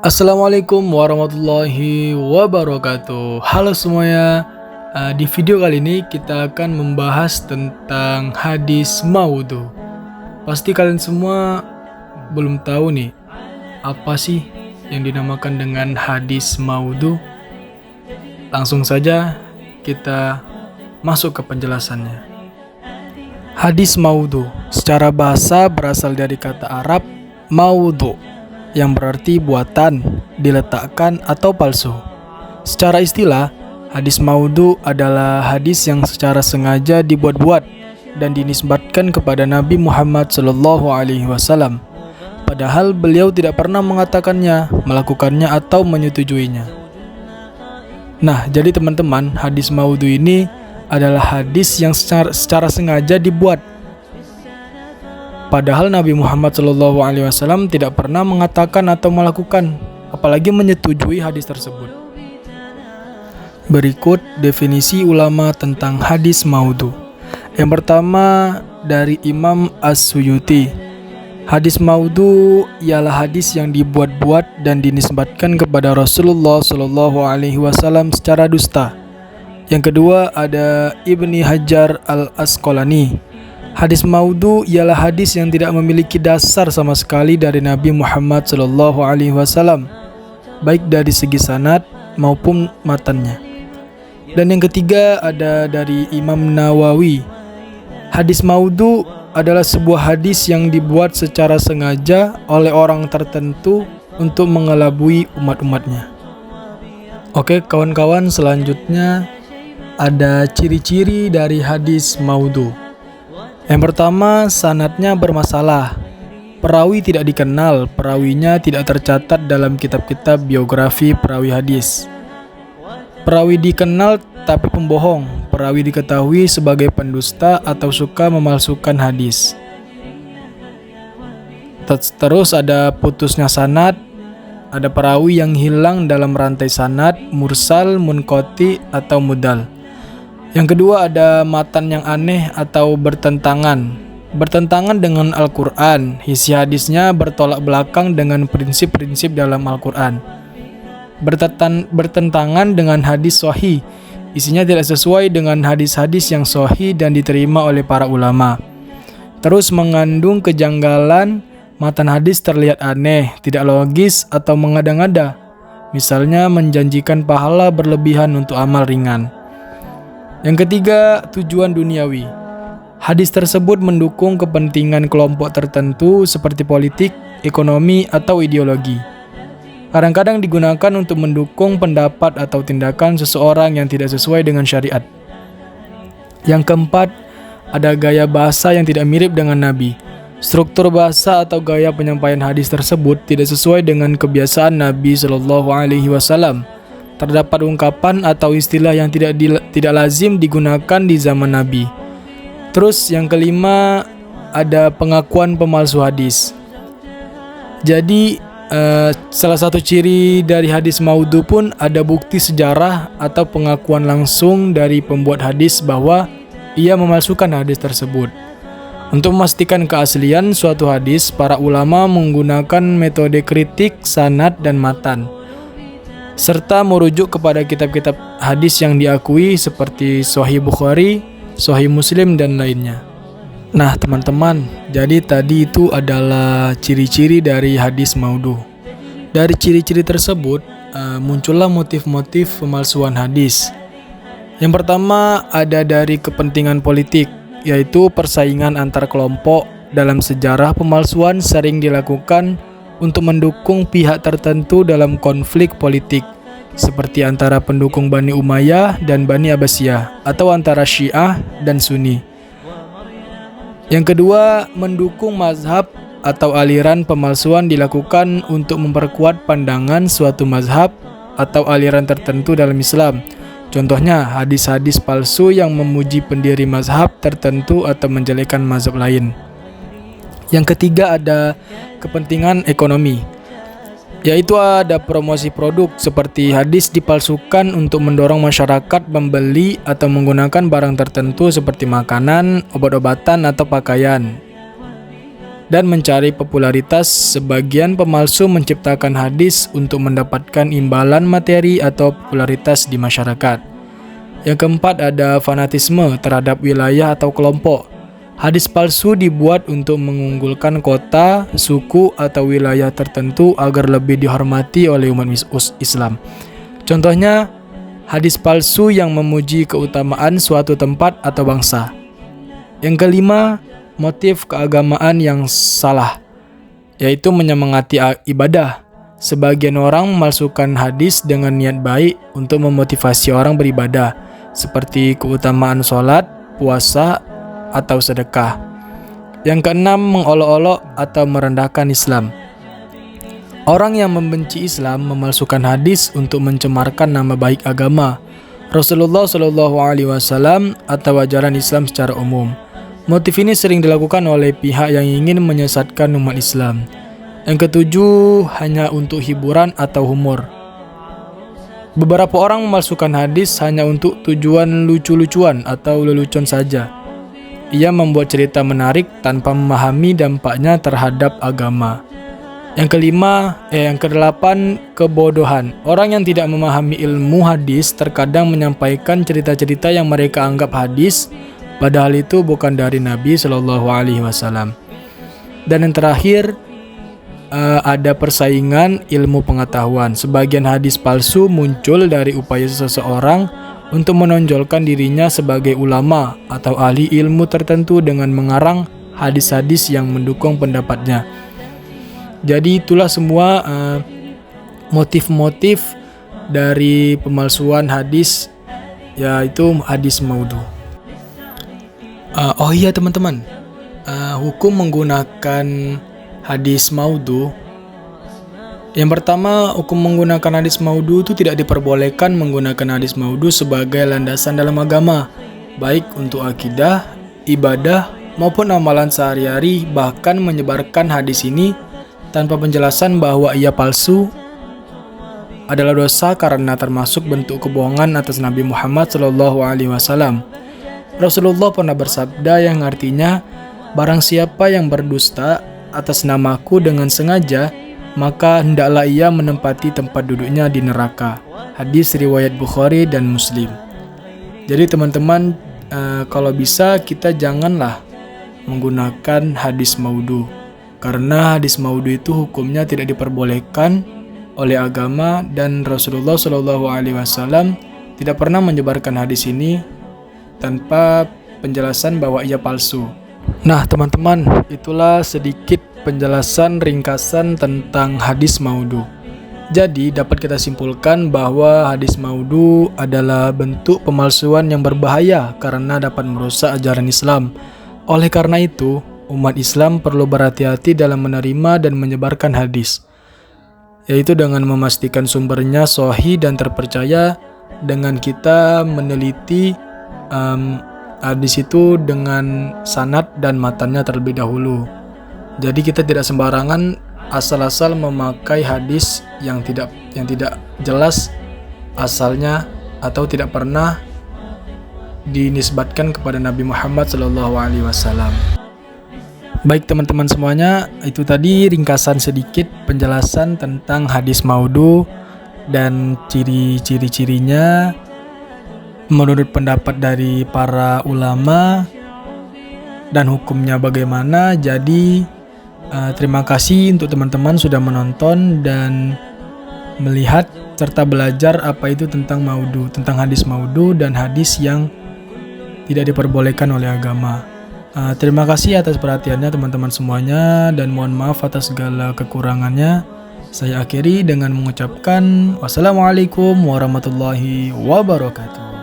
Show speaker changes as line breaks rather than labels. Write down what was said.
Assalamualaikum warahmatullahi wabarakatuh. Halo semuanya. Di video kali ini kita akan membahas tentang hadis maudhu. Pasti kalian semua belum tahu nih, apa sih yang dinamakan dengan hadis maudhu? Langsung saja kita masuk ke penjelasannya. Hadis maudhu secara bahasa berasal dari kata Arab maudhu, yang berarti buatan, diletakkan, atau palsu. Secara istilah, hadis maudhu adalah hadis yang secara sengaja dibuat-buat dan dinisbatkan kepada Nabi Muhammad SAW. Padahal beliau tidak pernah mengatakannya, melakukannya, atau menyetujuinya. Nah, jadi teman-teman, hadis maudhu ini adalah hadis yang secara sengaja dibuat. Padahal Nabi Muhammad SAW tidak pernah mengatakan atau melakukan, apalagi menyetujui hadis tersebut. Berikut definisi ulama tentang hadis maudhu. Yang pertama dari Imam As-Suyuti. Hadis maudhu ialah hadis yang dibuat-buat dan dinisbatkan kepada Rasulullah SAW secara dusta. Yang kedua ada Ibni Hajar Al-Asqalani. Hadis maudhu ialah hadis yang tidak memiliki dasar sama sekali dari Nabi Muhammad SAW, baik dari segi sanad maupun matannya. Dan yang ketiga ada dari Imam Nawawi. Hadis maudhu adalah sebuah hadis yang dibuat secara sengaja oleh orang tertentu untuk mengelabui umat-umatnya. Oke kawan-kawan, selanjutnya ada ciri-ciri dari hadis maudhu. Yang pertama, sanadnya bermasalah. Perawi tidak dikenal, perawinya tidak tercatat dalam kitab-kitab biografi perawi hadis. Perawi dikenal tapi pembohong. Perawi diketahui sebagai pendusta atau suka memalsukan hadis. Terus ada putusnya sanad. Ada perawi yang hilang dalam rantai sanad, mursal, munqati, atau mudal. Yang kedua ada matan yang aneh atau bertentangan dengan Al-Quran. Isi hadisnya bertolak belakang dengan prinsip-prinsip dalam Al-Quran. Bertentangan dengan hadis sahih. Isinya tidak sesuai dengan hadis-hadis yang sahih dan diterima oleh para ulama. Terus mengandung kejanggalan, matan hadis terlihat aneh, tidak logis, atau mengada-ngada. Misalnya menjanjikan pahala berlebihan untuk amal ringan. Yang ketiga, tujuan duniawi. Hadis tersebut mendukung kepentingan kelompok tertentu seperti politik, ekonomi, atau ideologi. Kadang-kadang digunakan untuk mendukung pendapat atau tindakan seseorang yang tidak sesuai dengan syariat. Yang keempat, ada gaya bahasa yang tidak mirip dengan Nabi. Struktur bahasa atau gaya penyampaian hadis tersebut tidak sesuai dengan kebiasaan Nabi SAW. Terdapat ungkapan atau istilah yang tidak lazim digunakan di zaman Nabi. Terus yang kelima ada pengakuan pemalsu hadis. Jadi salah satu ciri dari hadis maudhu pun ada bukti sejarah atau pengakuan langsung dari pembuat hadis bahwa ia memalsukan hadis tersebut. Untuk memastikan keaslian suatu hadis, para ulama menggunakan metode kritik sanad dan matan, serta merujuk kepada kitab-kitab hadis yang diakui seperti Sahih Bukhari, Sahih Muslim, dan lainnya. Nah teman-teman, jadi tadi itu adalah ciri-ciri dari hadis maudhu. Dari ciri-ciri tersebut muncullah motif-motif pemalsuan hadis. Yang pertama ada dari kepentingan politik, yaitu persaingan antar kelompok. Dalam sejarah, pemalsuan sering dilakukan untuk mendukung pihak tertentu dalam konflik politik, seperti antara pendukung Bani Umayyah dan Bani Abbasiyah, atau antara Syiah dan Sunni. Yang kedua, mendukung mazhab atau aliran. Pemalsuan dilakukan untuk memperkuat pandangan suatu mazhab atau aliran tertentu dalam Islam. Contohnya, hadis-hadis palsu yang memuji pendiri mazhab tertentu atau menjelekkan mazhab lain. Yang ketiga ada kepentingan ekonomi, yaitu ada promosi produk, seperti hadis dipalsukan untuk mendorong masyarakat membeli atau menggunakan barang tertentu seperti makanan, obat-obatan, atau pakaian. dan mencari popularitas. Sebagian pemalsu menciptakan hadis untuk mendapatkan imbalan materi atau popularitas di masyarakat. Yang keempat, ada fanatisme terhadap wilayah atau kelompok. Hadis palsu dibuat untuk mengunggulkan kota, suku, atau wilayah tertentu agar lebih dihormati oleh umat Islam. Contohnya, hadis palsu yang memuji keutamaan suatu tempat atau bangsa. Yang kelima, motif keagamaan yang salah, yaitu menyemangati ibadah. Sebagian orang memalsukan hadis dengan niat baik untuk memotivasi orang beribadah, seperti keutamaan sholat, puasa, atau sedekah. Yang keenam, mengolok-olok atau merendahkan Islam. Orang yang membenci Islam memalsukan hadis untuk mencemarkan nama baik agama, Rasulullah SAW, atau ajaran Islam secara umum. Motif ini sering dilakukan oleh pihak yang ingin menyesatkan umat Islam. Yang ketujuh, hanya untuk hiburan atau humor. Beberapa orang memalsukan hadis hanya untuk tujuan lucu-lucuan atau lelucon saja. Ia membuat cerita menarik tanpa memahami dampaknya terhadap agama. Yang kedelapan, kebodohan. Orang yang tidak memahami ilmu hadis terkadang menyampaikan cerita-cerita yang mereka anggap hadis, padahal itu bukan dari Nabi SAW. Dan yang terakhir, ada persaingan ilmu pengetahuan. Sebagian hadis palsu muncul dari upaya seseorang untuk menonjolkan dirinya sebagai ulama atau ahli ilmu tertentu dengan mengarang hadis-hadis yang mendukung pendapatnya. Jadi itulah semua motif-motif dari pemalsuan hadis, yaitu hadis maudhu. Oh iya teman-teman, hukum menggunakan hadis maudhu. Yang pertama, hukum menggunakan hadis maudhu itu tidak diperbolehkan menggunakan hadis maudhu sebagai landasan dalam agama, baik untuk akidah, ibadah, maupun amalan sehari-hari. Bahkan menyebarkan hadis ini tanpa penjelasan bahwa ia palsu adalah dosa karena termasuk bentuk kebohongan atas Nabi Muhammad SAW. Rasulullah pernah bersabda yang artinya, barang siapa yang berdusta atas namaku dengan sengaja, maka hendaklah ia menempati tempat duduknya di neraka. Hadis riwayat Bukhari dan Muslim. Jadi teman-teman, kalau bisa kita janganlah menggunakan hadis maudhu, karena hadis maudhu itu hukumnya tidak diperbolehkan oleh agama, dan Rasulullah SAW tidak pernah menyebarkan hadis ini tanpa penjelasan bahwa ia palsu. Nah teman-teman, itulah sedikit penjelasan ringkasan tentang hadis maudhu. Jadi dapat kita simpulkan bahwa hadis maudhu adalah bentuk pemalsuan yang berbahaya karena dapat merusak ajaran Islam. Oleh karena itu, umat Islam perlu berhati-hati dalam menerima dan menyebarkan hadis, yaitu dengan memastikan sumbernya sahih dan terpercaya, dengan kita meneliti hadis itu dengan sanad dan matannya terlebih dahulu. Jadi kita tidak sembarangan asal-asal memakai hadis yang tidak jelas asalnya atau tidak pernah dinisbatkan kepada Nabi Muhammad SAW. Baik teman-teman semuanya, itu tadi ringkasan sedikit penjelasan tentang hadis maudhu dan ciri-cirinya menurut pendapat dari para ulama dan hukumnya bagaimana. Jadi terima kasih untuk teman-teman sudah menonton dan melihat serta belajar apa itu tentang maudhu, tentang hadis maudhu dan hadis yang tidak diperbolehkan oleh agama. Terima kasih atas perhatiannya teman-teman semuanya, dan mohon maaf atas segala kekurangannya. Saya akhiri dengan mengucapkan wassalamualaikum warahmatullahi wabarakatuh.